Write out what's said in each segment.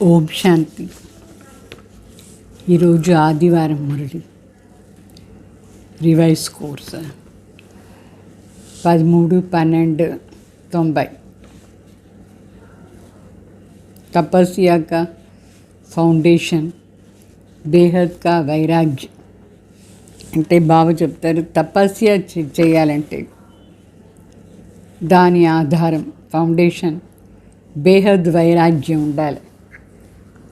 ఓం శాంతి. ఈరోజు ఆదివారం Murali revise course 13/12/90. तपस्या का ఫౌండేషన్ బేహద్ కా వైరాగ్య. అంటే బాబా చెప్తారు, తపస్య చేయాలంటే దాని ఆధారం ఫౌండేషన్ బేహద్ వైరాగ్యం ఉండాలి.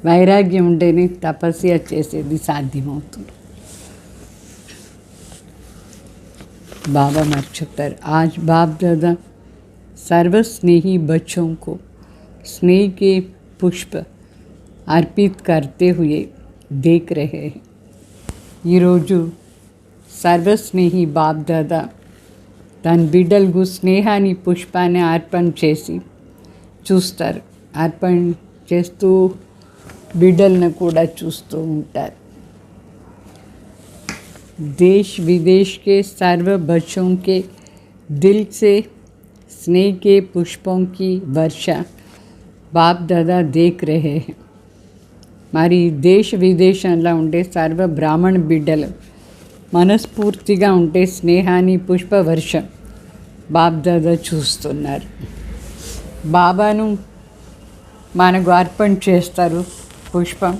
వైరాగ్యం ఉంటేనే తపస్య చేసేది సాధ్యమవుతుంది. बाबा मर चुकर आज बाप दादा सर्वस्नेही बच्चों को स्नेह के पुष्प अर्पित करते हुए देख रहे हैं. ఈరోజు సర్వస్నేహి బాప్ దాదా తన బిడ్డలకు స్నేహాన్ని పుష్పాన్ని అర్పణ చేసి చూస్తారు. అర్పణ చేస్తూ బిడ్డలను కూడా చూస్తూ ఉంటారు. देश विदेश के सर्व बच्चों के दिल से स्नेह के पुष्पों की वर्षा बाप दादा देख रहे हैं. మరి దేశ విదేశంలో ఉండే సర్వ బ్రాహ్మణ బిడ్డలు మనస్ఫూర్తిగా ఉంటే స్నేహాన్ని పుష్పవర్షం బాప్ దాదా చూస్తున్నారు. బాబాను మనకు అర్పణ చేస్తారు పుష్పం.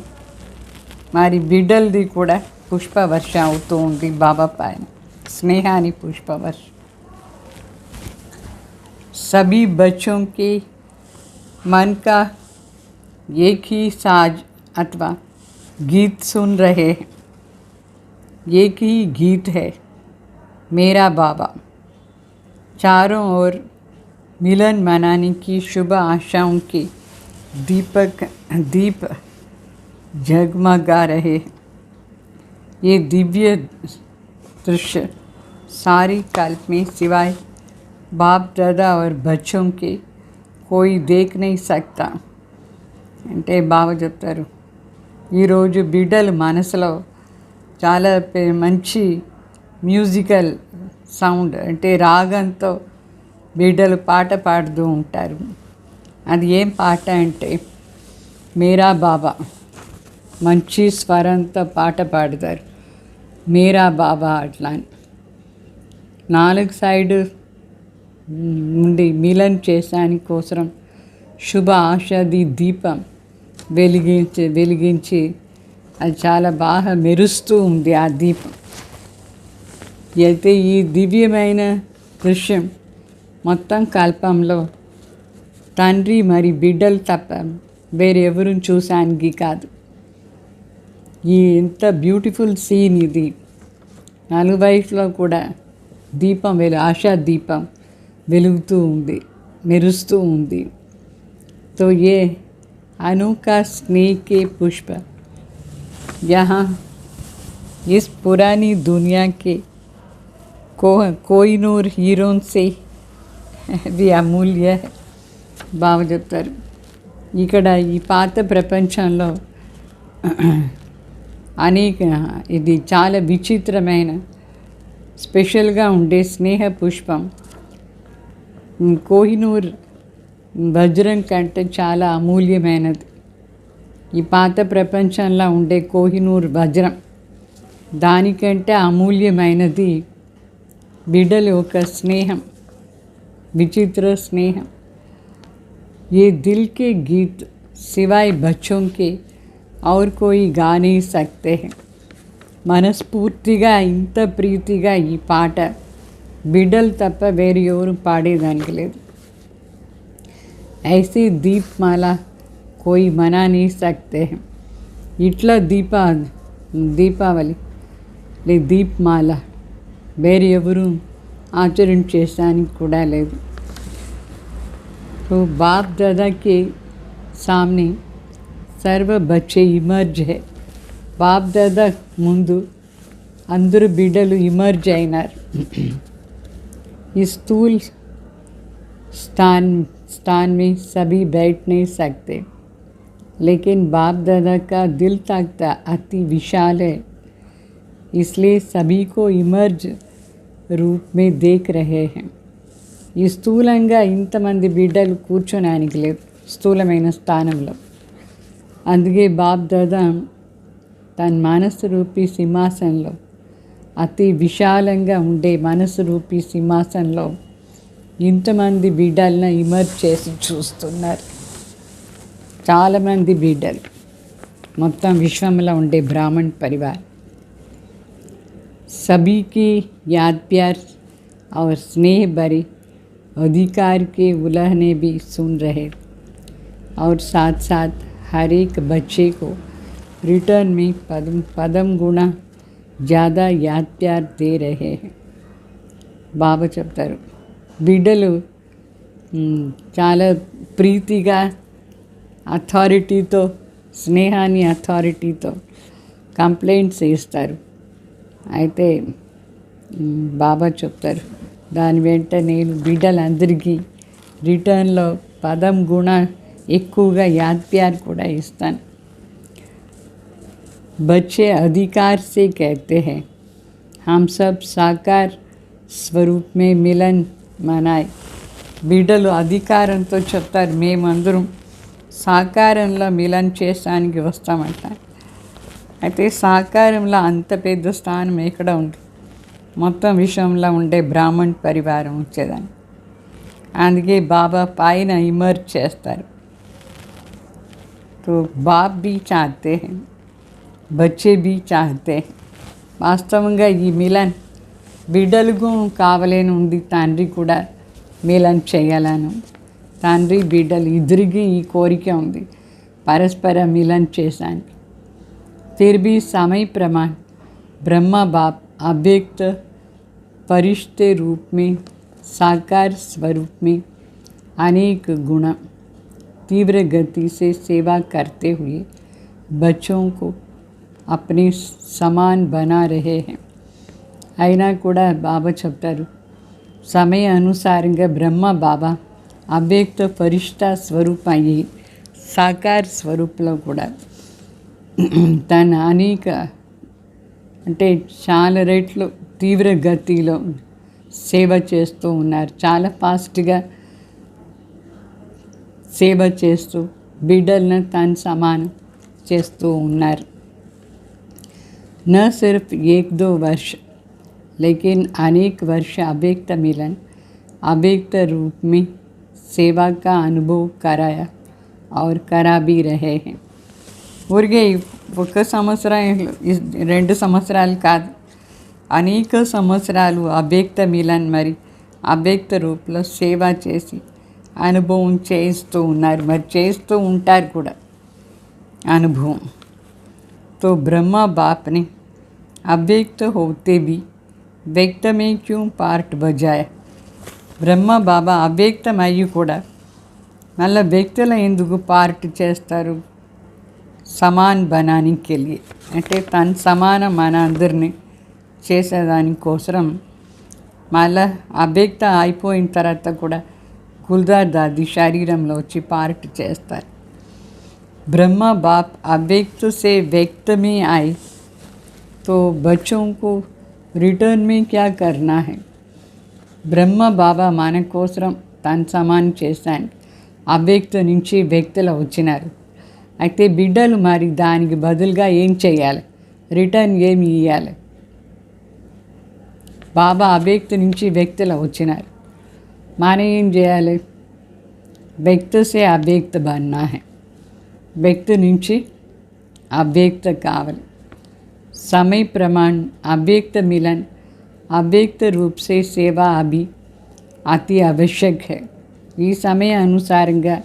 మరి బిడ్డలది కూడా పుష్పవర్ష అవుతూ ఉంది బాబా పైన స్నేహాని పుష్పవర్ష. सभी बच्चों के मन का एक ही साज अथवा गीत सुन रहे हैं. एक ही गीत है मेरा बाबा. चारों ओर मिलन मनाने की शुभ आशाओं के दीप जगमगा रहे हैं. ये दिव्य दृश्य सारी कल्प में सिवाय बाप दादा और बच्चों के कोई देख नहीं सकता. అంటే బాబా చెప్తారు, ఈరోజు బిడ్డల మనసులో చాలా మంచి మ్యూజికల్ సౌండ్ అంటే రాగంతో బిడ్డలు పాట పాడుతూ ఉంటారు. అది ఏం పాట అంటే మేరా బాబా. మంచి స్వరంతో పాట పాడతారు మేరా బాబా అట్లా అని. 4 సైడ్ నుండి మిలన్ చేసానికి కోసం శుభ ఆశాది దీపం వెలిగించి అది చాలా బాగా మెరుస్తూ ఉంది ఆ దీపం. అయితే ఈ దివ్యమైన దృశ్యం మొత్తం కల్పంలో తండ్రి మరి బిడ్డలు తప్ప వేరెవరు చూసానికి కాదు. ఈ ఎంత బ్యూటిఫుల్ సీన్ ఇది. 4 వైపులో కూడా దీపం ఆశా దీపం వెలుగుతూ ఉంది, మెరుస్తూ ఉంది. तो ये अनोखा स्नेह के पुष्प यहाँ इस पुरानी दुनिया के कोहिनूर हीरों से भी अमूल्य है. బాగా చెప్తారు, ఇక్కడ ఈ పాత ప్రపంచంలో అనేక ఇది చాలా విచిత్రమైన స్పెషల్గా ఉండే స్నేహ పుష్పం కోహినూర్ వజ్రం కంటే చాలా అమూల్యమైనది. ఈ పాత ప్రపంచంలో ఉండే కోహినూర్ వజ్రం దానికంటే అమూల్యమైనది బిడ్డల యొక్క స్నేహం, విచిత్ర స్నేహం. ये दिल के गीत सिवाय बच्चों के और कोई गा नहीं सकते हैं. మనస్ఫూర్తిగా ఇంత ప్రీతిగా ఈ పాట బిడ్డలు తప్ప వేరే ఎవరు పాడేదానికి లేదు. ऐसी दीपमाला कोई मना नहीं सकते हैं. ఇట్లా దీపావళి లే దీప్మాల వేరే ఎవరు ఆచరణ చేసానికి కూడా లేదు. तो बाप दादा के सामने सर्व बच्चे इमर्ज है. बाप दादा ముందు అందరూ బిడ్డలు ఇమర్జ్ అయినారు. इस स्थूल स्थान में सभी बैठ नहीं सकते, लेकिन बाप दादा का दिल तक अति विशाल है, इसलिए सभी को इमर्ज रूप में देख रहे हैं. ఈ స్థూలంగా ఇంతమంది బిడ్డలు కూర్చోడానికి లేదు స్థూలమైన స్థానంలో. అందుకే బాప్ దాదా తన మనసు రూపీ సింహాసనంలో, అతి విశాలంగా ఉండే మనసు రూపీ సింహాసనంలో ఇంతమంది బిడ్డలను ఇమర్జ్ చేసి చూస్తున్నారు. చాలామంది బిడ్డలు, మొత్తం విశ్వంలో ఉండే బ్రాహ్మణ్ పరివార్. सभी की याद प्यार और स्नेह भरे अधिकार के उल्लंघने भी सुन रहे और साथ साथ हर एक बच्चे को रिटर्न में पदम गुना ज़्यादा याद प्यार दे रहे हैं. బాబా చెప్తారు, బిడ్డలు చాలా ప్రీతిగా అథారిటీతో, స్నేహాన్ని అథారిటీతో కంప్లైంట్స్ ఇస్తారు. అయితే బాబా చెప్తారు, దాని వెంట నేను బిడ్డలందరికీ రిటర్న్లో పదం గుణ ఎక్కువగా యాద్ ప్యార్ కూడా ఇస్తాను. बच्चे अधिकार से कहते हैं हम सब साकार स्वरूप में मिलन मनाए. బిడ్డలు అధికారంతో చెప్తారు, మేమందరం సాకారంలో మిలన్ చేసానికి వస్తామంటారు. అయితే సాకారంలో అంత పెద్ద స్థానం ఎక్కడ ఉంది? మొత్తం విషయంలో ఉండే బ్రాహ్మణ్ పరివారం వచ్చేదాన్ని. అందుకే బాబా పైన ఇమర్జ్ చేస్తారు. तो बाप भी चाहते हैं, बच्चे भी चाहते हैं. వాస్తవంగా ఈ మిలన్ బిడ్డలకు కావాలని ఉంది, తండ్రి కూడా మిలన్ చేయాలను. తండ్రి బిడ్డలు ఇద్దరికి ఈ కోరిక ఉంది, పరస్పర మిలన్ చేశాను. फिर भी समय प्रमाण ब्रह्मा बाप अव्यक्त परिश्ते रूप में, साकार स्वरूप में अनेक गुण तीव्र गति से सेवा करते हुए बच्चों को अपने समान बना रहे हैं. అయినా కూడా బాబా చెప్తారు, సమయ అనుసారంగా బ్రహ్మ బాబా అవ్యక్త పరిష్ట స్వరూపం అయ్యి సాకార స్వరూపంలో కూడా తన అనేక, అంటే చాలా రెట్లు తీవ్ర గతిలో సేవ చేస్తూ ఉన్నారు. చాలా ఫాస్ట్గా సేవ చేస్తూ బిడ్డలను తన సమానం చేస్తూ ఉన్నారు. न सिर्फ 1-2 वर्ष लेकिन अनेक वर्ष अव्यक्त मिलन, अव्यक्त रूप में सेवा का अनुभव कराया और करा भी रहे हैं. ఊరికే 1 సంవత్సరం 2 సంవత్సరాలు కాదు, అనేక సంవత్సరాలు అవ్యక్త మిలన్ మరి అవ్యక్త రూపంలో సేవ చేసి అనుభవం చేస్తూ ఉన్నారు, మరి చేస్తూ ఉంటారు కూడా అనుభవం. तो ब्रह्मा बाप ने अव्यक्त होते भी व्यक्त में क्यों पार्ट बजाया? బ్రహ్మ బాబా అవ్యక్తమయ్యి కూడా మళ్ళీ వ్యక్తుల ఎందుకు పార్ట్ చేస్తారు? సమాన్ బనానికి వెళ్ళి, అంటే తన సమానం మన అందరినీ చేసేదానికోసం మళ్ళీ అవ్యక్త అయిపోయిన తర్వాత కూడా గుల్దార్ దాది శరీరంలో వచ్చి పార్ట్ చేస్తారు. ब्रह्मा बाप अव्यक्त से व्यक्त में आए तो बच्चों को रिटर्न में क्या करना है? బ్రహ్మ బాబా మన కోసం తన సమానం చేశాను, అవ్యక్త నుంచి వ్యక్తులు వచ్చినారు. అయితే బిడ్డలు మరి దానికి బదులుగా ఏం చేయాలి? రిటర్న్ ఏమి ఇవ్వాలి? బాబా అవ్యక్త నుంచి వ్యక్తులు వచ్చినారు, మనం ఏం చేయాలి? వ్యక్త సే అవ్యక్త బన్నా హై, వ్యక్తి నుంచి అవ్యక్త కావాలి. समय प्रमाण अव्यक्त मिलन, अव्यक्त रूप से सेवा अभी अति आवश्यक है. ఈ సమయ అనుసారంగా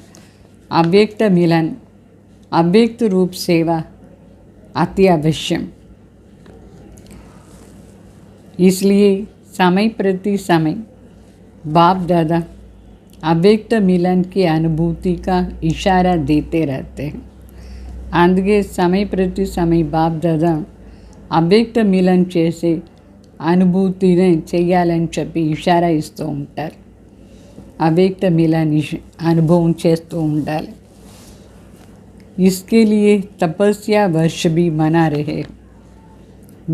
అవ్యక్త మిలన్, అవ్యక్త రూప్ సేవ अति आवश्यक. इसलिए समय प्रति समय बाप दादा अव्यक्त मिलन की अनुभूति का इशारा देते रहते हैं. అందుకే समय प्रति समय बाप दादा అవ్యక్త మిలన్ చేసే అనుభూతిని చెయ్యాలని చెప్పి ఇషారా ఇస్తూ ఉంటారు. అవ్యక్త మిలన్ అనుభవం చేస్తూ ఉండాలి. इसके लिए तपस्या वर्ष भी मना रहे.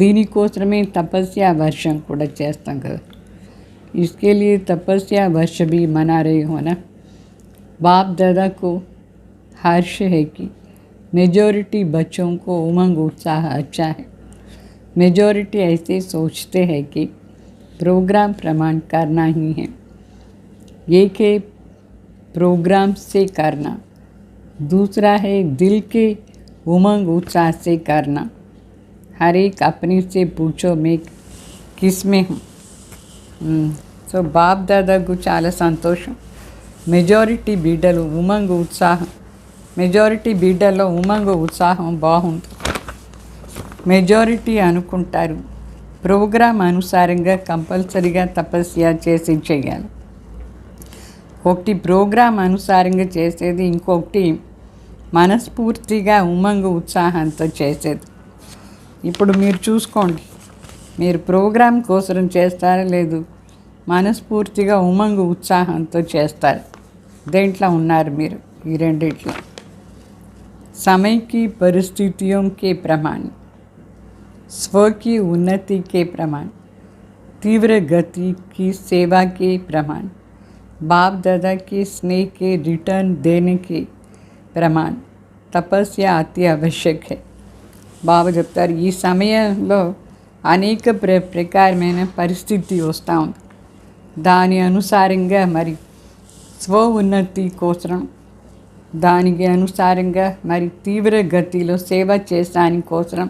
దీనికోసమే తపస్య వర్షం కూడా చేస్తాం కదా. इसके लिए तपस्या वर्ष भी मना रहे हो ना. बाप दादा को हर्ष है कि मेजॉरिटी बच्चों को उमंग उत्साह अच्छा है। मेजॉरिटी ऐसे सोचते हैं कि प्रोग्राम प्रमाण करना ही है, एक है प्रोग्राम से करना, दूसरा है दिल के उमंग उत्साह से करना। हर एक अपने से पूछो मैं किस में हूँ। సో బాప్ దాదాకు చాలా సంతోషం. మెజారిటీ బిడ్డలు బిడ్డల్లో ఉమంగ ఉత్సాహం బాగుంది. మెజారిటీ అనుకుంటారు ప్రోగ్రాం అనుసారంగా కంపల్సరీగా తపస్య చేసి చేయాలి. ఒకటి ప్రోగ్రాం అనుసారంగా చేసేది, ఇంకొకటి మనస్ఫూర్తిగా ఉమంగ ఉత్సాహంతో చేసేది. ఇప్పుడు మీరు చూసుకోండి, మీరు ప్రోగ్రాం కోసం చేస్తారా లేదు మనస్ఫూర్తిగా ఉమంగ ఉత్సాహంతో చేస్తారు. దేంట్లో ఉన్నారు మీరు? ఈ రెండిట్లో. समय की परिस्थितियों के प्रमाण, स्व की उन्नति के प्रमाण, तीव्र गति की सेवा के प्रमाण, बाप दादा के स्नेह के रिटर्न देने के प्रमाण तपस्या अति आवश्यक है. బాబా చెప్తారు ఈ సమయంలో అనేక ప్రకారమైన పరిస్థితి వస్తూ ఉంది. దాని అనుసారంగా మరి స్వ ఉన్నతి కోసం, దానికి అనుసారంగా మరి తీవ్ర గతిలో సేవ చేసాని కోసం,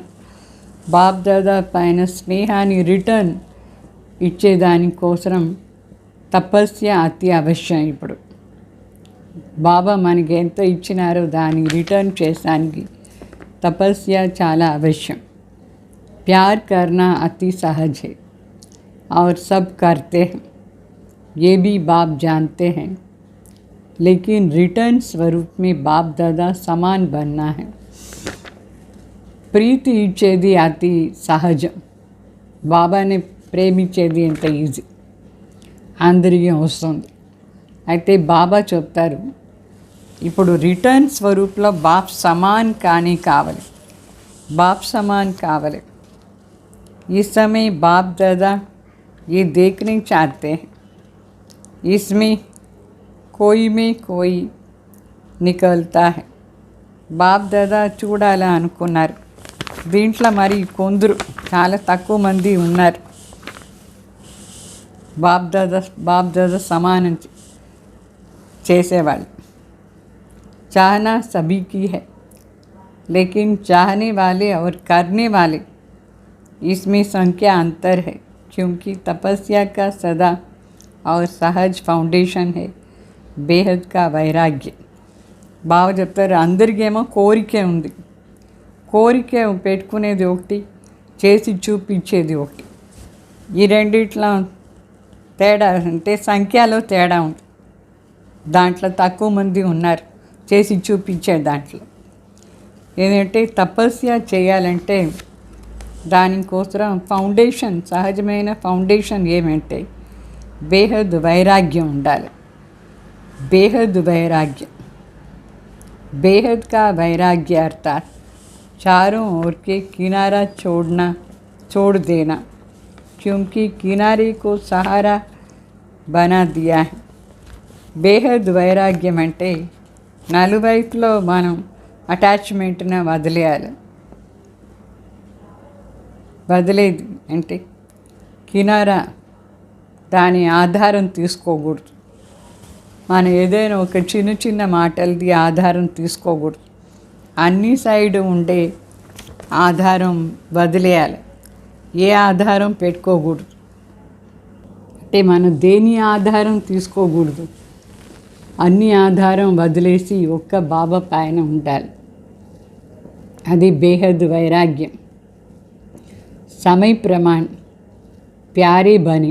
బాప్ దాదా పైన స్నేహాన్ని రిటర్న్ ఇచ్చేదానికోసం తపస్య అతి అవశ్యం. ఇప్పుడు బాబా మనకి ఎంత ఇచ్చినారో దాన్ని రిటర్న్ చేసానికి तपस्या चाला अवश्यम. प्यार करना अति सहज है और सब करते हैं, ये भी बाप जानते हैं. लेकिन रिटर्न स्वरूप में बाप दादा समान बनना है. प्रीति इच्छेदी अति सहजम. బాబాని ప్రేమించేది ఎంత ఈజీ, అందరికీ వస్తుంది. అయితే బాబా చెప్తారు ఇప్పుడు రిటర్న్ స్వరూపంలో బాప్ సమాన్ కానీ కావాలి, बाप समान कावले. इस समय बाप दादा ये देखने चाहते हैं इसमें कोई में कोई निकलता है. బాప్ దాదా చూడాలా అనుకున్నారు. దీంట్లో మరి కొందరు చాలా తక్కువ మంది ఉన్నారు బాప్ దాదా సమానం చేసేవాళ్ళు. चाहना सभी की है, लेकिन चाहने वाले और करने वाले इसमें संख्या अंतर है. क्योंकि तपस्या का सदा और सहज फाउंडेशन है बेहद का वैराग्य. బావ చెప్తారు అందరికేమో కోరికే ఉంది, కోరిక పెట్టుకునేది ఒకటి, చేసి చూపించేది ఒకటి. ఈ రెండిట్లో తేడా అంటే సంఖ్యలో తేడా ఉంది. దాంట్లో తక్కువ మంది ఉన్నారు చేసి చూపించే దాంట్లో. ఏంటంటే తపస్య చేయాలంటే దానికోసం ఫౌండేషన్, సహజమైన ఫౌండేషన్ ఏమంటే బేహద్ వైరాగ్యం ఉండాలి. బేహద్ వైరాగ్యం, बेहद का वैराग्य अर्थात चारों ओर के किनारा छोड़ देना, क्योंकि किनारे को सहारा बना दिया है. बेहद వైరాగ్యం అంటే నలువైపులో మనం అటాచ్మెంట్ని వదిలేది అంటే కినారా, దాని ఆధారం తీసుకోకూడదు. మనం ఏదైనా ఒక చిన్న చిన్న మాటలది ఆధారం తీసుకోకూడదు. అన్ని సైడ్ ఉండే ఆధారం వదిలేయాలి, ఏ ఆధారం పెట్టుకోకూడదు. అంటే మనం దేని ఆధారం తీసుకోకూడదు, అన్ని ఆధారం వదిలేసి ఒక్క బాబా పైన ఉండాలి. అది బేహద్ వైరాగ్యం. समय प्रमाण प्यारे बने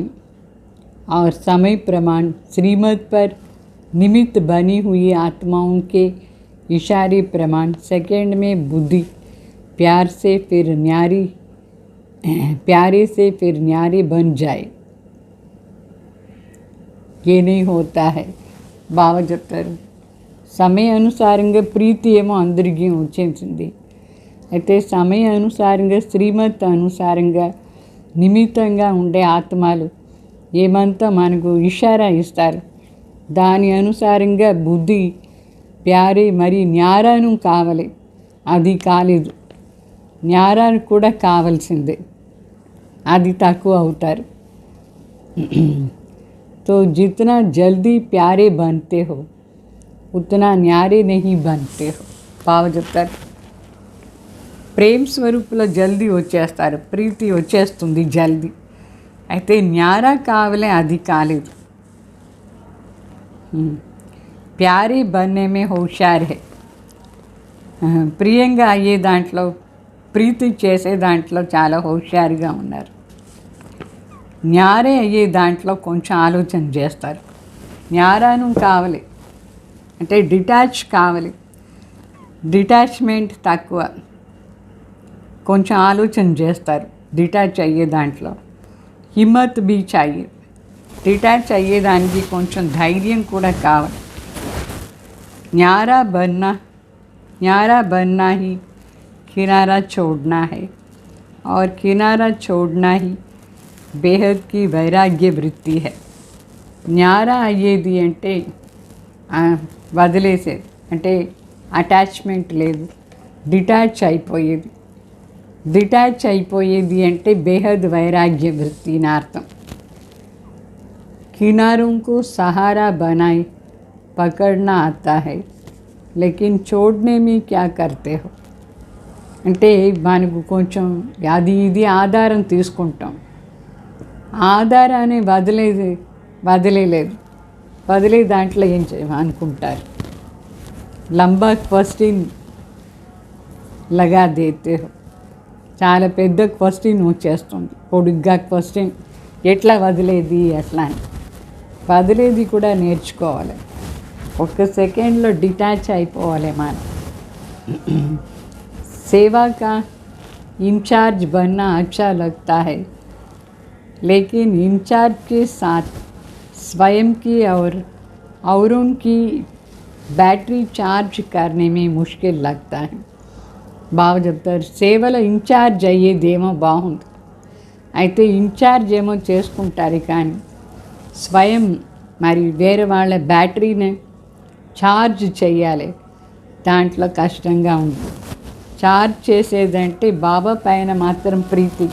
और समय प्रमाण श्रीमत पर निमित्त बनी हुई आत्माओं के इशारे प्रमाण सेकंड में बुद्धि प्यारे से फिर न्यारे बन जाए. ये नहीं होता है. బాబా చెప్తారు సమయ అనుసారంగా ప్రీతి ఏమో అందరికీ వచ్చేసింది. అయితే సమయ అనుసారంగా శ్రీమత్ అనుసారంగా నిమిత్తంగా ఉండే ఆత్మలు ఏమంతా మనకు ఇషారా ఇస్తారు. దాని అనుసారంగా బుద్ధి ప్యారే మరి న్యారాను కావాలి. అది కాలేదు. న్యారా కూడా కావాల్సిందే, అది తక్కువ అవుతారు. तो जितना जल्दी प्यारे बनते हो उतना न्यारे नहीं बनते हो. బాగా చెప్తారు. ప్రేమ స్వరూపులో జల్దీ వచ్చేస్తారు, ప్రీతి వచ్చేస్తుంది జల్దీ. అయితే న్యారా కావాలే, అది కాలేదు. ప్యారే బన్నే మే హోషార్ హే. ప్రియంగా అయ్యే దాంట్లో, ప్రీతి చేసే దాంట్లో చాలా హోషారుగా ఉన్నారు. న్యారే అయ్యే దాంట్లో కొంచెం ఆలోచన చేస్తారు. న్యారాను కావాలి అంటే డిటాచ్ కావాలి, డిటాచ్మెంట్ తక్కువ, కొంచెం ఆలోచన చేస్తారు డిటాచ్ అయ్యే దాంట్లో. హిమ్మత్ బీ చాయి, డిటాచ్ అయ్యేదానికి కొంచెం ధైర్యం కూడా కావాలి. न्यारा बनना ही किनारा छोड़ना है और किनारा छोड़ना ही बेहद की वैराग्य वृत्ति है. న్యారా అయ్యేది అంటే వదిలేసేది, అంటే అటాచ్మెంట్ లేదు, డిటాచ్ అయిపోయేది. డిటాచ్ అయిపోయేది అంటే బేహద్ వైరాగ్య వృత్తి అని అర్థం. किनारों को सहारा बनाए पकड़ना आता है लेकिन छोड़ने में क्या करते हो. అంటే మనకు కొంచెం అది ఇది ఆధారం తీసుకుంటాం, ఆధారాన్ని వదిలేలేదు, వదిలే దాంట్లో ఏం అనుకుంటారు. లంబా క్వశ్చన్ లగా దేతే హో. చాలా పెద్ద క్వశ్చన్ వచ్చేస్తుంది, పొడుగ్గా క్వశ్చన్, ఎట్లా వదిలేది అట్లా అని. వదిలేది కూడా నేర్చుకోవాలి, ఒక్క సెకండ్లో డిటాచ్ అయిపోవాలి మనం. सेवा का इंचार्ज बनना अच्छा लगता है लेकिन इंचार्ज के साथ स्वयं की और औरों की बैटरी चार्ज करने में मुश्किल लगता है. బాగా చెప్తారు. సేవలో ఇన్ఛార్జ్ అయ్యేదేమో బాగుంది, అయితే ఇన్ఛార్జ్ ఏమో చేసుకుంటారు కానీ స్వయం మరి వేరే వాళ్ళ బ్యాటరీని ఛార్జ్ చేయాలి, దాంట్లో కష్టంగా ఉంది. చార్జ్ చేసేదంటే బాబా పైన మాత్రం ప్రీతి,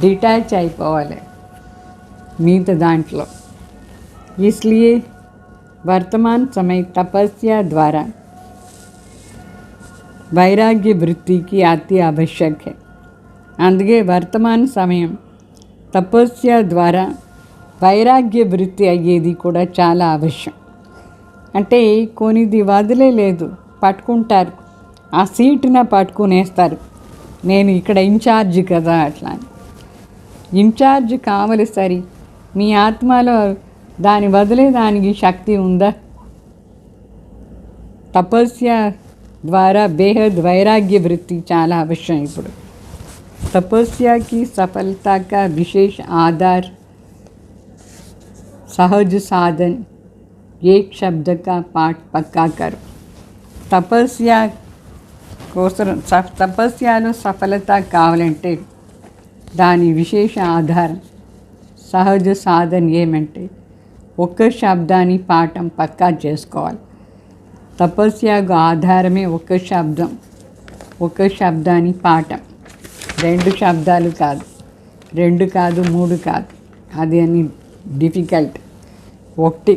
డిటాచ్ అయిపోవాలి మిగతా దాంట్లో. इसलिए वर्तमान समय तपस्या द्वारा వైరాగ్య వృత్తికి అతి ఆవశ్యక है. అందుకే వర్తమాన సమయం తపస్య ద్వారా వైరాగ్య వృత్తి అయ్యేది కూడా చాలా అవశ్యం. అంటే కొనిది వదిలేదు, పట్టుకుంటారు, ఆ సీటున పట్టుకునేస్తారు, నేను ఇక్కడ ఇన్ఛార్జ్ కదా అట్లా. ఇన్ఛార్జ్ కావాలి సరి, మీ ఆత్మలో దాన్ని వదిలేదానికి శక్తి ఉందా? తపస్య ద్వారా బేహద్ వైరాగ్య వృత్తి చాలా అవశ్యం. ఇప్పుడు तपस्या की सफलता का विशेष आधार सहज साधन, एक शब्द का पाठ पक्का करो. తపస్యలో సఫలత కావాలంటే దాని విశేష ఆధారం సహజ సాధన ఏమంటే ఒక్క శబ్దాన్ని పాఠం పక్కా చేసుకోవాలి. తపస్యకు ఆధారమే ఒక్క శబ్దం, ఒక్క శబ్దాన్ని పాఠం. 2 శబ్దాలు కాదు, 2 కాదు, 3 కాదు, అది అని డిఫికల్ట్. ఒకటి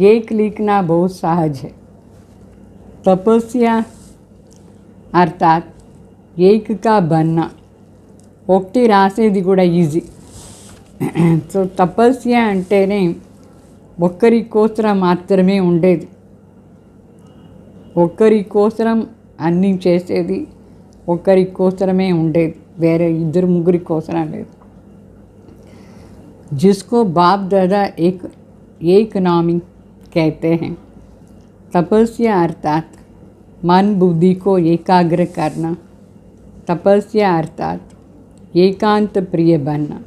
एक लिखना बहुत सहज है. तपस्या अर्थात एक का बनना, ఒకటి రాసేది కూడా ఈజీ. సో తపస్య అంటేనే ఒక్కరి కోసం మాత్రమే ఉండేది, ఒక్కరి కోసం అన్నీ చేసేది, ఒక్కరి కోసమే ఉండేది, వేరే 2-3 కోసం లేదు. जिसको बाप दादा एक नामी कहते हैं. तपस्या अर्थात मन बुद्धि को एकाग्र करना. तपस्या अर्थात एकांत प्रिय बनना.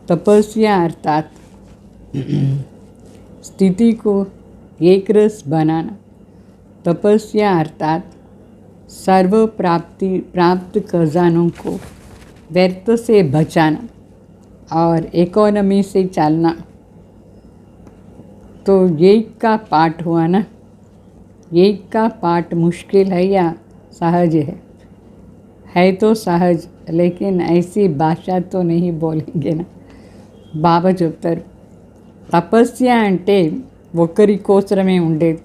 तपस्या अर्थात स्थिति को एक रस बनाना. तपस्या अर्थात सर्व प्राप्त खजानों को व्यर्थ से बचाना और इकोनॉमी से चलना. तो एक का पाठ हुआ ना, एक का पाठ मुश्किल है या सहज है तो सहज, लेकिन ऐसी భాష तो नहीं बोलेंगे ना. బాబా చెప్తారు తపస్య అంటే ఒకరి కోసమే ఉండేది.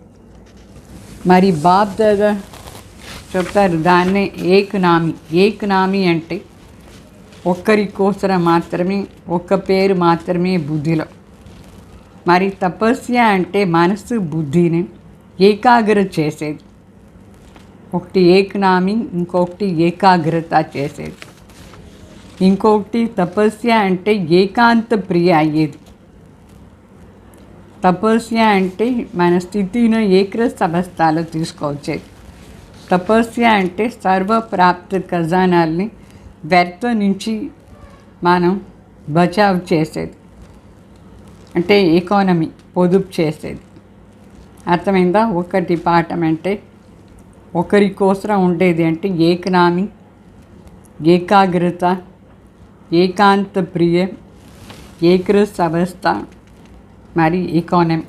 మరి బాబ్ దాదా చెప్తారు దాన్నే ఏకనామి అంటే ఒక్కరి కోసం మాత్రమే, ఒక్క పేరు మాత్రమే బుద్ధిలో. మరి తపస్య అంటే మనసు బుద్ధిని ఏకాగ్ర చేసేది. ఒకటి ఏకనామి, ఇంకొకటి ఏకాగ్రత చేసేది. ఇంకొకటి తపస్య అంటే ఏకాంత ప్రియ అయ్యేది. తపస్య అంటే మన స్థితిని ఏకరస అవస్థలో తీసుకొచ్చేది. తపస్య అంటే సర్వప్రాప్త ఖజానాల్ని వ్యర్థ నుంచి మనం బచావ్ చేసేది, అంటే ఎకానమీ పొదుపు చేసేది. అర్థమైందా? ఒకటి పాఠం అంటే ఒకరి కోసం ఉండేది అంటే ఏకనామి, ఏకాగ్రత, ఏకాంత ప్రియ, ఏకరస అవస్థ, మరి ఎకానమీ.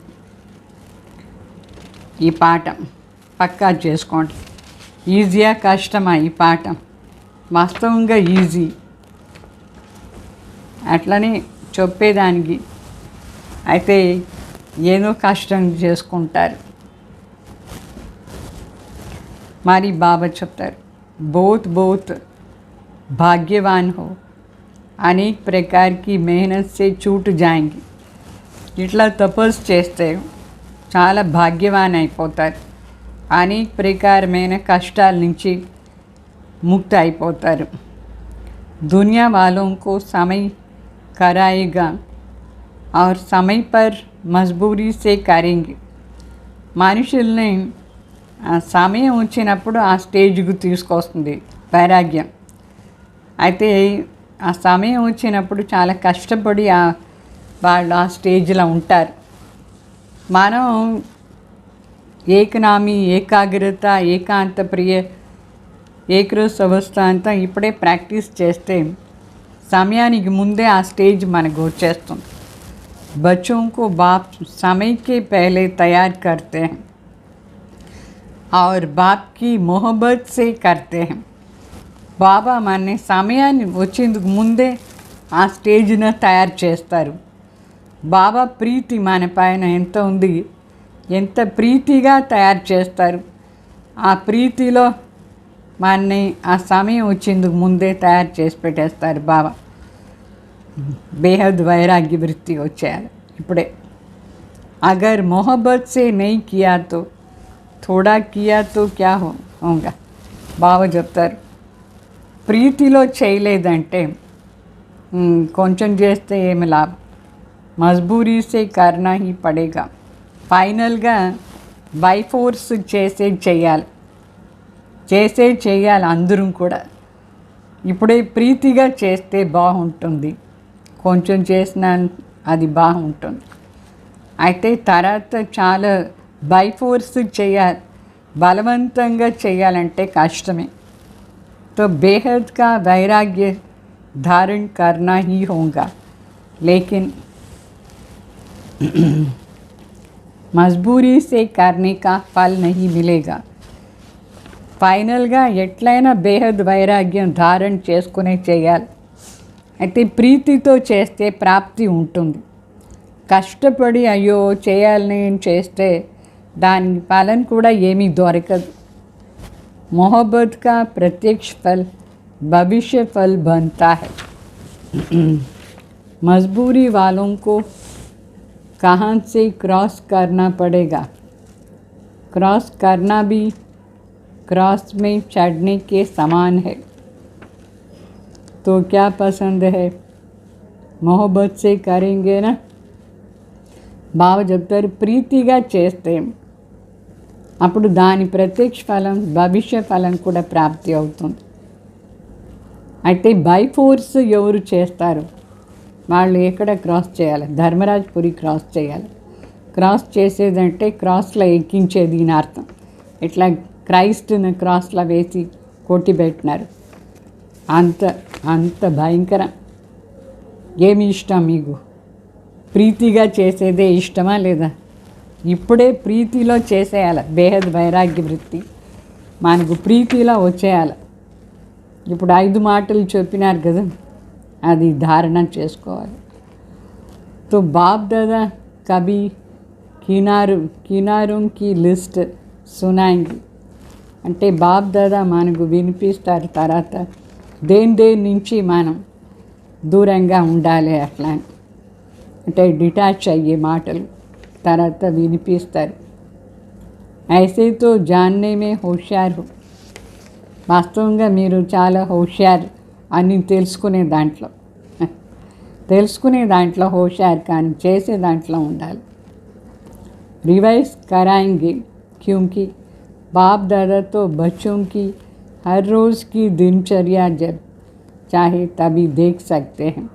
ఈ పాఠం పక్కా చేసుకోండి. ఈజీయా కష్టమా ఈ పాఠం? వాస్తవంగా ఈజీ. అట్లనే చెప్పేదానికి అయితే ఏదో కష్టం చేసుకుంటారు. మరి బాబా చెప్తారు बहुत बहुत भाग्यवान हो, अनेक प्रकार की मेहनत से छूट जाएंगी. ఇట్లా తపస్సు చేస్తే చాలా భాగ్యవాన్ అయిపోతారు. అనేక ప్రకారమైన కష్టాల నుంచి मुक्त అయిపోతారు. दुनिया वालों को समय कराएगा और समय पर मजबूरी से करेंगे. మనుషుల్ని సమయం వచ్చినప్పుడు ఆ స్టేజ్కు తీసుకొస్తుంది వైరాగ్యం. అయితే ఆ సమయం వచ్చినప్పుడు చాలా కష్టపడి వాళ్ళు ఆ స్టేజ్లో ఉంటారు. మనం ఏకనామి, ఏకాగ్రత, ఏకాంత ప్రియ, ఏకరస అవస్థ అంతా ఇప్పుడే ప్రాక్టీస్ చేస్తే సమయానికి ముందే ఆ స్టేజ్ మనకు వచ్చేస్తుంది. बच्चों को बाप समय के पहले तैयार करते हैं और बाप की मोहब्बत से करते हैं. బాబా మన సమయాన్ని వచ్చేందుకు ముందే ఆ స్టేజ్ను తయారు చేస్తారు. బాబా ప్రీతి మన పైన ఎంత ఉంది, ఎంత ప్రీతిగా తయారు చేస్తారు. ఆ ప్రీతిలో మనని ఆ సమయం వచ్చేందుకు ముందే తయారు చేసి పెట్టేస్తారు బాబా. बेहद वैराग्य वृत्ति వచ్చేయాలి ఇప్పుడే. अगर मोहब्बत से नहीं किया तो थोड़ा किया तो क्या होगा. బాబా చెప్తారు ప్రీతిలో చేయలేదంటే కొంచెం చేస్తే ఏమి లాభం. మజ్బూరీ సే కర్నా హీ పడేగా. ఫైనల్గా బై ఫోర్స్ చేయాలి అందరం కూడా. ఇప్పుడే ప్రీతిగా చేస్తే బాగుంటుంది, కొంచెం చేసినా అది బాగుంటుంది. అయితే తర్వాత చాలా బై ఫోర్స్ చేయాలి, బలవంతంగా చేయాలంటే కష్టమే. तो बेहद का वैराग्य धारण करना ही होगा, लेकिन मजबूरी से करने का फल नहीं मिलेगा. ఫైనల్గా ఎట్లయినా బేహద్ వైరాగ్యం ధారణ చేసుకునే చేయాలి. అయితే ప్రీతితో చేస్తే ప్రాప్తి ఉంటుంది. కష్టపడి అయ్యో చేయాలని చేస్తే దాని ఫలం కూడా ఏమీ దొరకదు. मोहब्बत का प्रत्यक्ष फल भविष्य फल बनता है. मजबूरी वालों को कहाँ से क्रॉस करना पड़ेगा. क्रॉस करना भी क्रॉस में चढ़ने के समान है. तो क्या पसंद है, मोहब्बत से करेंगे ना. బాబా చెప్తారు ప్రీతిగా చేస్తే అప్పుడు దాని ప్రత్యక్ష ఫలం, భవిష్య ఫలం కూడా ప్రాప్తి అవుతుంది. అయితే బై ఫోర్స్ ఎవరు చేస్తారు, వాళ్ళు ఎక్కడ క్రాస్ చేయాలి, ధర్మరాజ్పురి క్రాస్ చేయాలి. క్రాస్ చేసేదంటే క్రాస్లో ఎక్కించేది అని అర్థం. ఇట్లా క్రైస్ట్ని క్రాస్లో వేసి కొట్టిపెట్టినారు. అంత భయంకరం. ఏమి ఇష్టం మీకు? ప్రీతిగా చేసేదే ఇష్టమా లేదా? ఇప్పుడే ప్రీతిలో చేసేయాలి బేహద్ వైరాగ్య వృత్తి. మనకు ప్రీతిలా వచ్చేయాలి. ఇప్పుడు 5 మాటలు చెప్పినారు కదా, అది ధారణ చేసుకోవాలి. तो बाप दादा कभी किनारों की లిస్ట్ సునాయింగి అంటే బాప్ దాదా మనకు వినిపిస్తారు. తర్వాత దేని నుంచి మనం దూరంగా ఉండాలి అట్లా అంటే డిటాచ్ అయ్యే మాటలు తర్వాత వినిపిస్తారు. ऐसे तो जानने में होशियार हो, వాస్తవంగా మీరు చాలా హోషియార్ అని తెలుసుకునే దాంట్లో హోషియార్, కానీ చేసే దాంట్లో ఉండాలి. रिवाइज कराएंगे क्योंकि बाप दादा तो बच्चों की हर रोज़ की दिनचर्या जब चाहे तभी देख सकते हैं.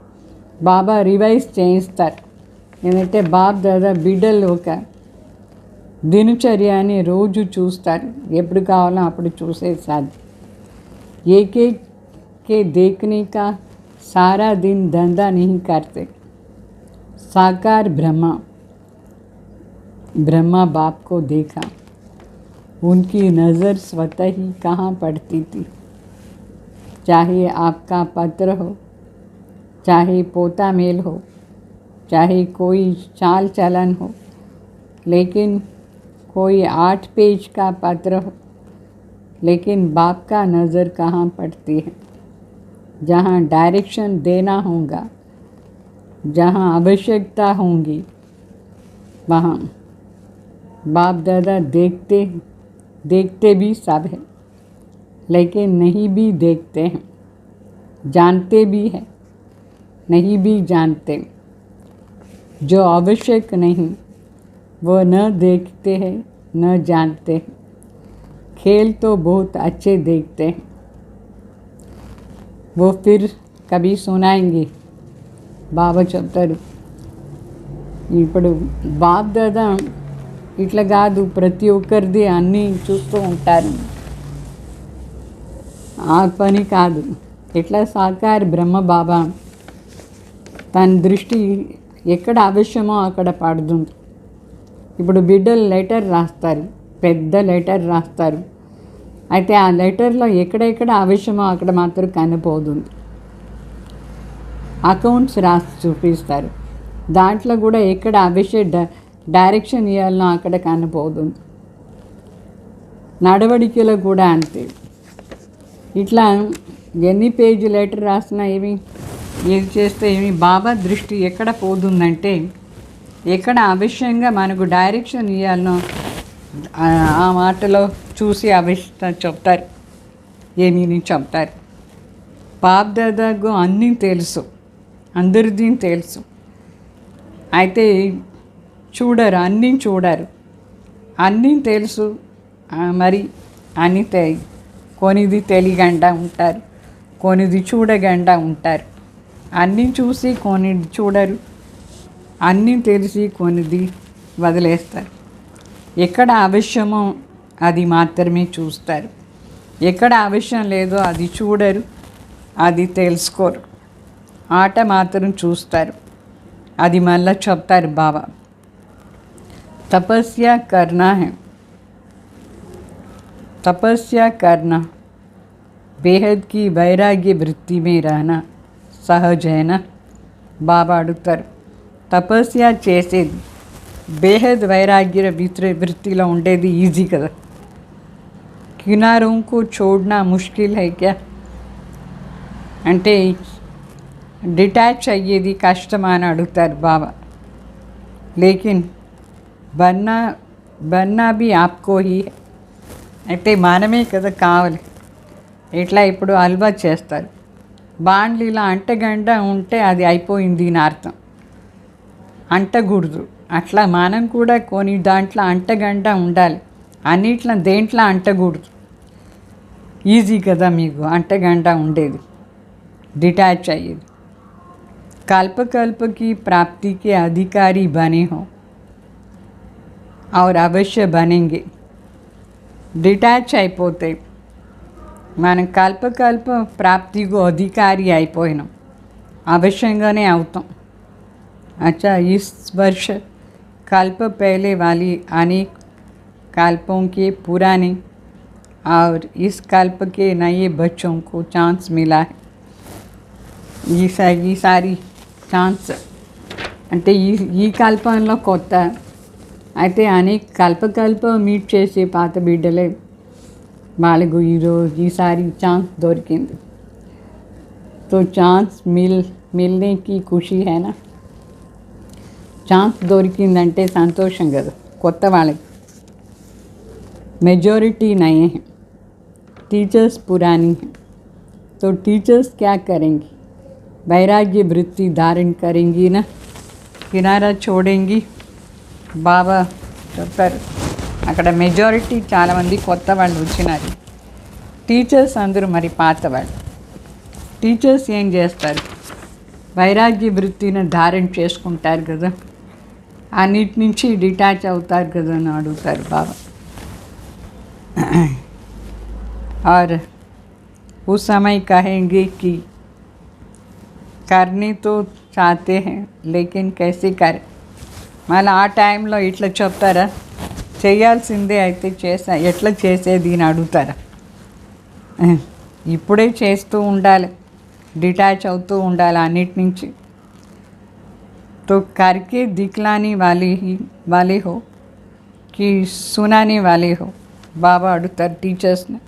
బాబా రివైజ్ చేయిస్తారు. ఎందుకంటే బాప్ దాదా బిడ్డలు ఒక దినచర్యని రోజు చూస్తారు, ఎప్పుడు కావాలో అప్పుడు చూసేసారు. एक एक के देखने का सारा दिन धंधा नहीं करते. साकार ब्रह्मा बाप को देखा, उनकी नज़र स्वतः ही कहाँ पड़ती थी. चाहे आपका पत्र हो, चाहे पोता मेल हो, चाहे कोई चाल चलन हो, लेकिन कोई 8 पेज का पत्र हो, लेकिन बाप का नज़र कहाँ पड़ती है. जहाँ डायरेक्शन देना होगा, जहाँ आवश्यकता होंगी, वहाँ बाप दादा देखते भी सब है, लेकिन नहीं भी देखते हैं. जानते भी है, नहीं भी जानते. जो आवश्यक नहीं वो न देखते हैं न जानते हैं. खेल तो बहुत अच्छे देखते हैं. वो फिर कभी सुनाएंगे. బాబా చెప్తారు, ఇప్పుడు బాప్ దాదా ఇట్లా కాదు, ప్రతి ఒక్కరిది అన్నీ చూస్తూ ఉంటారు, ఆ పని కాదు. ఎట్లా సాకార్ బ్రహ్మ బాబా తన దృష్టి ఎక్కడ అవశ్యమో అక్కడ పడుతుంది. ఇప్పుడు బిడ్డలు లెటర్ రాస్తారు, పెద్ద లెటర్ రాస్తారు, అయితే ఆ లెటర్లో ఎక్కడెక్కడ అవశ్యమో అక్కడ మాత్రం కనిపోతుంది. అకౌంట్స్ రాసి చూపిస్తారు, దాంట్లో కూడా ఎక్కడ అవశ్య డైరెక్షన్ ఇవ్వాలనో అక్కడ కనిపోతుంది. నడవడికలో కూడా అంతే. ఇట్లా ఎన్ని పేజీ లెటర్ రాసినా ఏది చేస్తే ఏమి బాబా దృష్టి ఎక్కడ పోతుందంటే, ఎక్కడ అవశ్యంగా మనకు డైరెక్షన్ ఇవ్వాలనో ఆ మాటలో చూసి అవశ్యం చెప్తారు, ఏమీ చెప్తారు. బాప్ దాదాకు అన్నీ తెలుసు, అందరిదీ తెలుసు, అయితే చూడరు, అన్నీ తెలుసు మరి అని కొనిది తెలియకుండా ఉంటారు, కొనిది చూడకుండా ఉంటారు. అన్నీ చూసి కొనిది చూడరు, అన్నీ తెలిసి కొనిది వదిలేస్తారు. ఎక్కడ అవశ్యమో అది మాత్రమే చూస్తారు, ఎక్కడ అవశ్యం లేదో అది చూడరు, అది తెలుసుకోరు, ఆట మాత్రం చూస్తారు. అది మళ్ళా చెప్తారు బాబా, तपस्या करना बेहद की वैराग्य वृत्ति में रहना सहज है ना. బాబా అడుగుతారు, తపస్య చేసేది బేహద్ వైరాగ్య వృత్తిలో ఉండేది ఈజీ కదా, కినారోं को छोड़ना मुश्किल है क्या అంటే డిటాచ్ అయ్యేది కష్టమా అని అడుగుతారు బాబా. లేకిన్ బన్నా బి ఆప్కో హీ, అయితే మనమే కదా కావాలి. ఇట్లా ఇప్పుడు హల్వా చేస్తారు, బాండ్లీలో అంటగంట ఉంటే అది అయిపోయింది అని అర్థం, అంటకూడదు. అట్లా మనం కూడా కొన్ని దాంట్లో అంటగంట ఉండాలి, అన్నిట్లో దేంట్లో అంటకూడదు. ఈజీ కదా మీకు అంటగంట ఉండేది, डिटैच चाहिए. कल्प कल्प की प्राप्ति के अधिकारी बने हो और अवश्य बनेंगे. डिटैच అయిపోతే మనం కల్పకల్ప ప్రాప్తికు అధికారి అయిపోయినాం, అవశ్యంగానే అవుతాం. अच्छा, इस वर्ष कल्प पहले वाली अनेक कल्पों के पुराने और इस कल्प के नए बच्चों को चांस मिला है ఈసారి ఛాన్స్ అంటే ఈ కల్పంలో కొత్త అయితే అనేక కల్ప మీట్ చేసే పాత బిడ్డలే వాళ్ళకు ఈసారి ఛాన్స్ దొరికింది. తో ఛాన్స్ మిల్నే కి ఖుషి హైనా. ఛాన్స్ దొరికిందంటే సంతోషం కదా కొత్త వాళ్ళకి. मेजॉरिटी नए हैं, टीचर्स पुरानी हैं. तो टीचर्स क्या करेंगी? वैराग्य वृत्ति धारण करेंगी ना, किनारा छोड़ेंगी. బాబా చెప్తారు అక్కడ మెజారిటీ చాలామంది కొత్త వాళ్ళు వచ్చినారు. టీచర్స్ అందరూ మరి పాత వాళ్ళు. టీచర్స్ ఏం చేస్తారు? వైరాగ్య వృత్తిని ధారణ చేసుకుంటారు కదా, అన్నిటి నుంచి డిటాచ్ అవుతారు కదా అని అడుగుతారు బాబా. और उस समय कहेंगे कि करने तो चाहते हैं लेकिन कैसे करें. మళ్ళీ ఆ టైంలో ఇట్లా చెప్తారా, చేయాల్సిందే అయితే ఎట్లా చేసేది అని అడుగుతారా? ఇప్పుడే చేస్తూ ఉండాలి, డిటాచ్ అవుతూ ఉండాలి అన్నిటి నుంచి. तो करके दिखलाने वाले हो कि सुनाने वाले हो. బాబా అడుగుతారు టీచర్స్ని,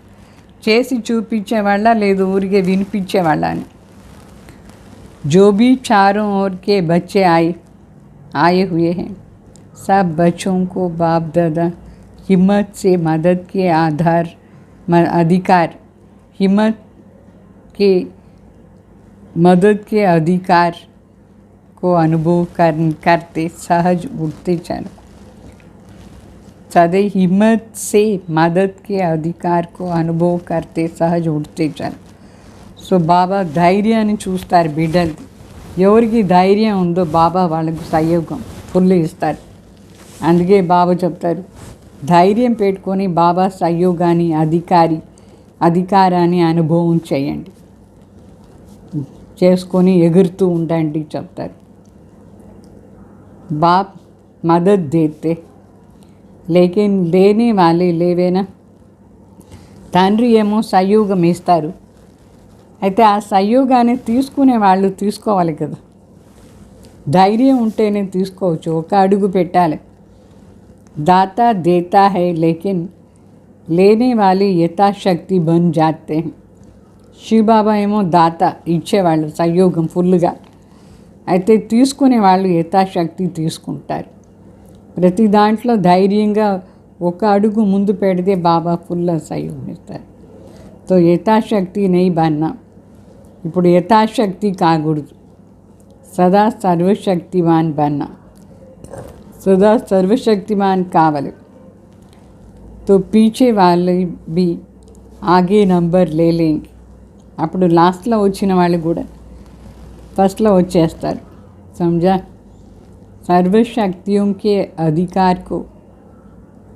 చేసి చూపించేవాళ్ళ లేదు ఊరికే వినిపించేవాళ్ళ అని. जो भी चारों ओर के बच्चे आए हुए हैं, सब बच्चों को बाप दादा हिम्मत से मदद के अधिकार हिम्मत के मदद के अधिकार को अनुभव करते सहज उठते चलो. सदैव हिम्मत से मदद के अधिकार को अनुभव करते सहज उठते चल. సో బాబా ధైర్యాన్ని చూస్తారు బిడ్డలది. ఎవరికి ధైర్యం ఉందో బాబా వాళ్ళకు సహయోగం ఫుల్ ఇస్తారు. అందుకే బాబా చెప్తారు ధైర్యం పెట్టుకొని బాబా సహయోగాన్ని అధికారాన్ని అనుభవం చేయండి, చేసుకొని ఎగురుతూ ఉండండి చెప్తారు. బాప్ మదద్ దేతే లేకిన్ లేని వాళ్ళే లేవేనా. తండ్రి ఏమో సహయోగం ఇస్తారు, అయితే ఆ సహయోగాన్ని తీసుకునే వాళ్ళు తీసుకోవాలి కదా. ధైర్యం ఉంటేనే తీసుకోవచ్చు, ఒక అడుగు పెట్టాలి. దాతా దేతా హై లేకిన్ లేని వాళ్ళు యథాశక్తి బన్ జాతే. శివబాబా ఏమో దాత ఇచ్చేవాళ్ళు సహయోగం ఫుల్గా, అయితే తీసుకునే వాళ్ళు యథాశక్తి తీసుకుంటారు. ప్రతి దాంట్లో ధైర్యంగా ఒక అడుగు ముందు పెడితే బాబా ఫుల్ సహయోగం ఇస్తారు. తో యథాశక్తి నై బన్నా. ఇప్పుడు యథాశక్తి కాకూడదు, సదా సర్వశక్తిమాన్ బన్నా. సదా సర్వశక్తిమాన్ కావాలి. తో పీచే వాళ్ళు బి ఆగే నంబర్ లేంగి. అప్పుడు లాస్ట్లో వచ్చిన వాళ్ళు కూడా ఫస్ట్లో వచ్చేస్తారు. समझा. सर्व शक्तियों के अधिकार को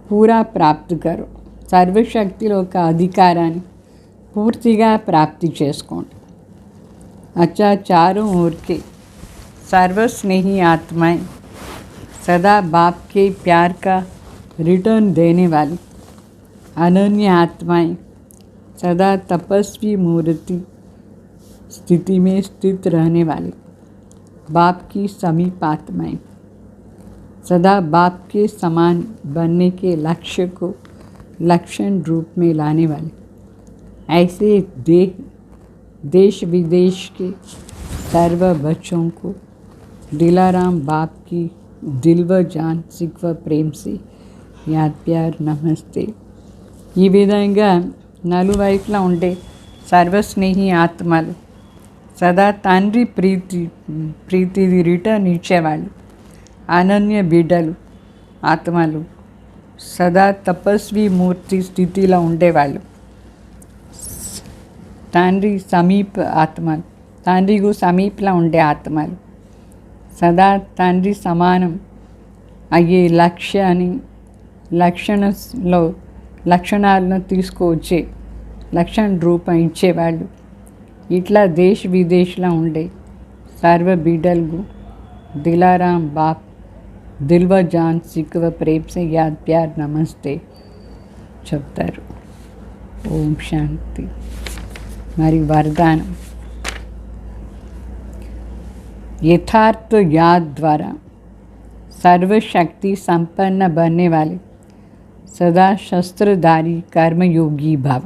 पूरा प्राप्त करो. సర్వశక్తిలో ఒక అధికారాన్ని పూర్తిగా ప్రాప్తి చేసుకోండి. अच्छा चारों ओर के सर्वस्नेही आत्माएं, सदा बाप के प्यार का रिटर्न देने वाली अनन्य आत्माएं, सदा तपस्वी मूर्ति स्थिति में स्थित रहने वाली बाप की समीप आत्माएं, सदा बाप के समान बनने के लक्ष्य को लक्षण रूप में लाने वाले ऐसे देश विदेश के सर्व बच्चों को दिलाराम बाप की दिल व जान सिख व प्रेम से याद प्यार नमस्ते. ఈ విధంగా నలువైపులా ఉండే సర్వస్నేహి ఆత్మలు, సదా తండ్రి ప్రీతిది రిటర్న్ ఇచ్చేవాళ్ళు అనన్య బిడ్డలు ఆత్మలు, సదా తపస్వి మూర్తి స్థితిలో ఉండేవాళ్ళు తండ్రి సమీప ఆత్మలు, తండ్రికు సమీపంలో ఉండే ఆత్మలు, సదా తండ్రి సమానం అయ్యే లక్షణాలను తీసుకువచ్చే లక్షణ రూపం ఇచ్చేవాళ్ళు. ఇట్లా దేశ విదేశంలో ఉండే సర్వ బిడ్డలకు దిలారాం బాప్ దిల్ వ జాన్ సిక్ వ ప్రేమ్ సే యాద్ ప్యార్ నమస్తే చెప్తారు. ఓం శాంతి. మరి वरदान यथार्थ याद द्वारा सर्वशक्ति संपन्न बनने वाले सदा शस्त्रधारी कर्मयोगी भव.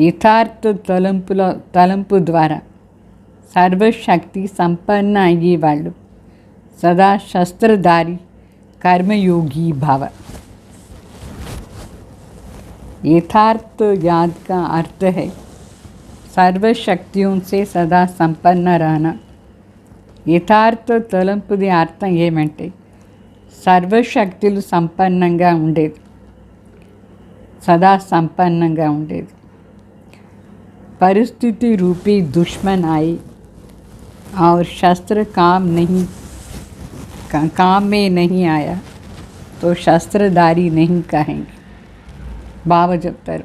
यथार्थ తలంపు ద్వారా సర్వశక్తి సంపన్న అయ్యే వాళ్ళు सदा शस्त्रधारी कर्मयोगी भव. यथार्थ याद का अर्थ है सर्व शक्तियों से सदा संपन्न रहना. యథార్థ తలంపుది అర్థం ఏమంటే సర్వశక్తులు సంపన్నంగా ఉండేది, సదా సంపన్నంగా ఉండేది. परिस्थिति रूपी दुश्मन आए और शस्त्र काम में नहीं आया तो शस्त्रधारी नहीं कहेंगे. బాబా చెప్తారు,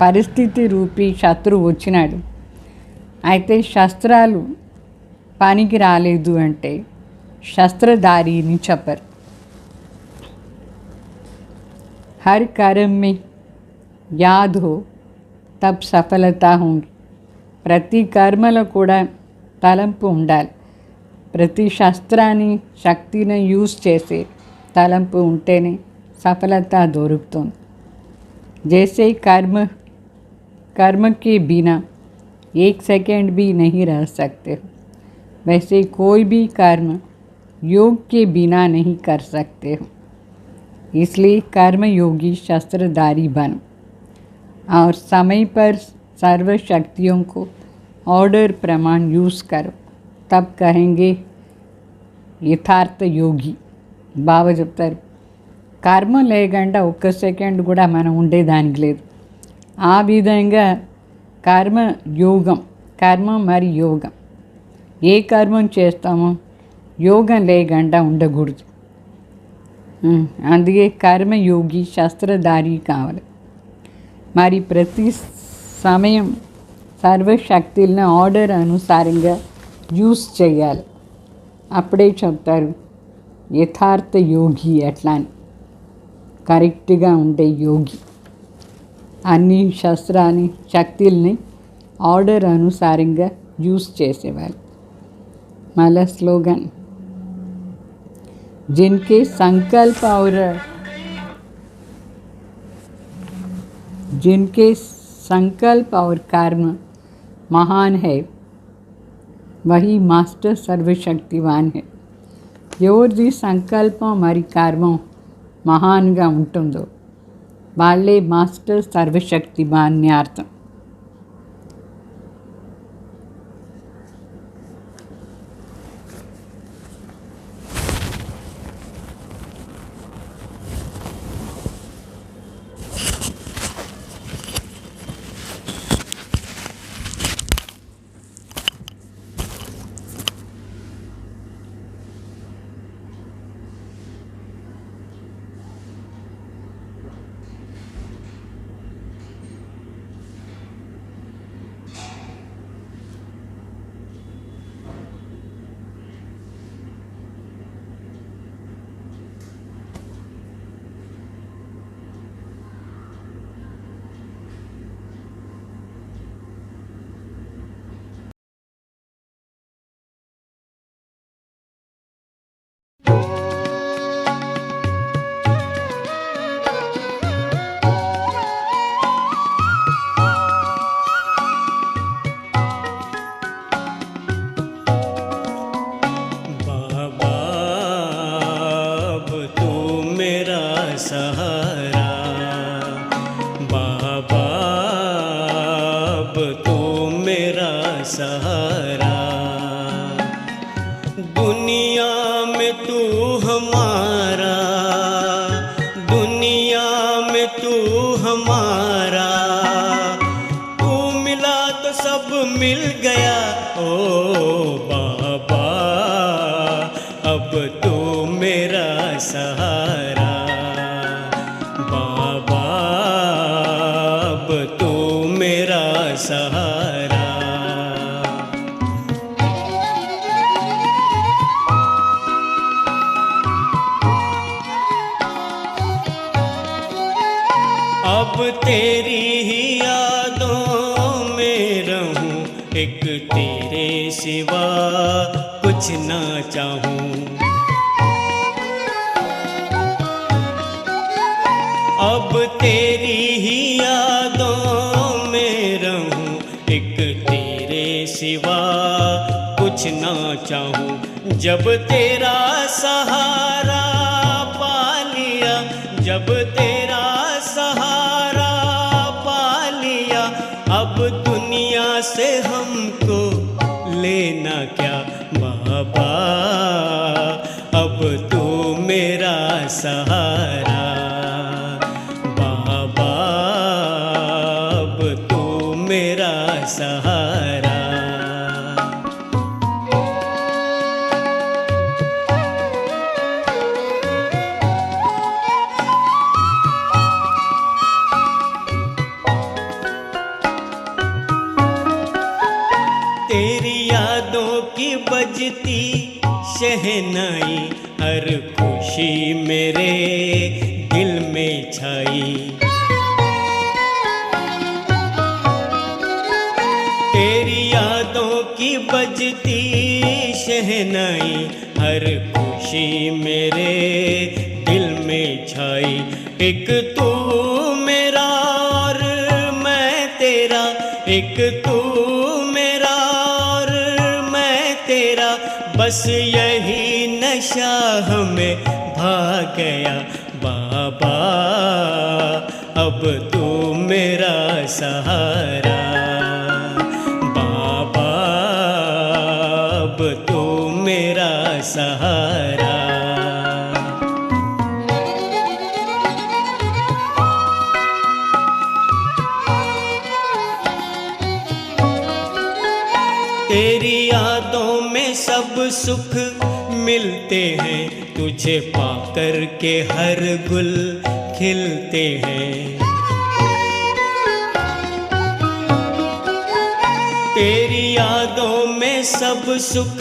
పరిస్థితి రూపీ శత్రువు వచ్చినాడు, అయితే శస్త్రాలు పనికి రాలేదు అంటే శస్త్రధారిని చెప్పరు. हर कर्म में याद हो तब सफलता होंगी. ప్రతి కర్మలో కూడా తలంపు ఉండాలి. ప్రతి శస్త్రాన్ని శక్తిని యూజ్ చేసే తలంపు ఉంటేనే సఫలత దొరుకుతుంది. जैसे कर्म के बिना एक सेकंड भी नहीं रह सकते, वैसे कोई भी कर्म योग के बिना नहीं कर सकते हो. इसलिए कर्मयोगी शस्त्रधारी बनो और समय पर सर्व शक्तियों को ऑर्डर प्रमाण यूज़ करो, तब कहेंगे यथार्थ योगी. బాబా చెప్తారు, కర్మ లేకుండా ఒక్క సెకండ్ కూడా మనం ఉండేదానికి లేదు. ఆ విధంగా కర్మ మరి యోగం, ఏ కర్మం చేస్తామో యోగం లేకుండా ఉండకూడదు. అందుకే కర్మయోగి శస్త్రధారి కావాలి. మరి ప్రతి సమయం సర్వశక్తులను ఆర్డర్ అనుసారంగా యూస్ చేయాలి. అప్పుడే చెప్తారు యథార్థ యోగి ఎట్లా అని. కరెక్ట్గా ఉండే యోగి అన్ని శక్తుల్ని ఆర్డర్ అనుసారంగా యూస్ చేసేవాళ్ళు. మళ్ళా స్లోగన్, जिनके संकल्प और कर्म महान है वही मास्टर सर्वशक्तिवान है. ఎవరిది సంకల్పం మరి కర్మం మహాన్గా ఉంటుందో వాళ్ళే మాస్టర్ సర్వశక్తివాన్ అని అర్థం. सहारा. दुनिया में तू हमारा, दुनिया में तू हमारा, तू मिला तो सब मिल गया. ओ बाबा अब तू मेरा सहारा. बाबा अब तू मेरा सहारा. अब तेरी ही यादों में रहूं, एक तेरे सिवा कुछ ना चाहूं। अब तेरी ही यादों में रहूं, एक तेरे सिवा कुछ ना चाहूं। जब तेरा सहारा पा लिया, जब तेरा सहारा पा लिया, अब दुनिया से हमको लेना क्या बाबा, अब तू मेरा सहारा। बाबा अब तू मेरा सहारा। तेरी यादों की बजती शहनाई, हर खुशी मेरे दिल में छाई। तेरी यादों की बजती शहनाई, हर खुशी मेरे दिल में छाई। एक तू मेरा और मैं तेरा, एक तू मेरा और मैं तेरा, बस यही नशा हमें भा गया बाबा, अब तू मेरा सहारा। बाबा अब तू मेरा सहारा। तेरी यादों में सब सुख मिलते हैं, तुझे पाकर के हर गुल खिलते हैं। तेरी यादों में सब सुख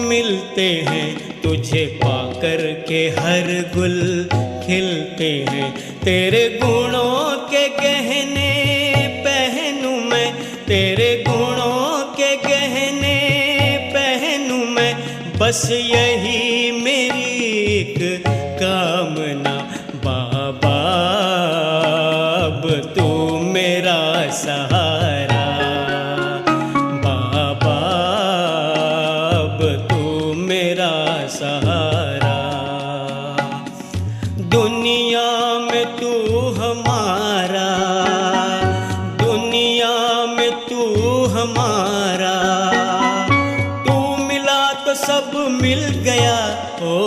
मिलते हैं, तुझे पाकर के हर गुल खिलते हैं। तेरे गुणों के गहने पहनूं मैं, तेरे गुणों के गहने पहनूं मैं, बस यही मेरी एक कामना बाबा, अब तू मेरा सहारा। बाबा अब तू मेरा सहारा। दुनिया में तू हमारा, दुनिया में तू हमारा, तू मिला तो सब मिल गया ओ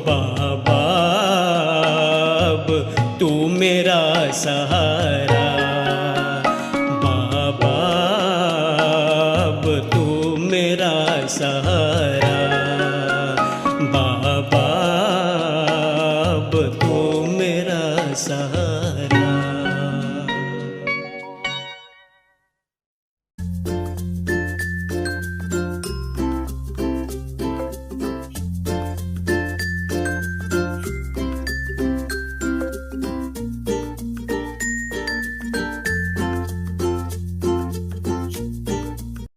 बाबा, अब तू मेरा सहारा। बाबा अब तू मेरा सहारा। बाबा अब तू मेरा सहारा।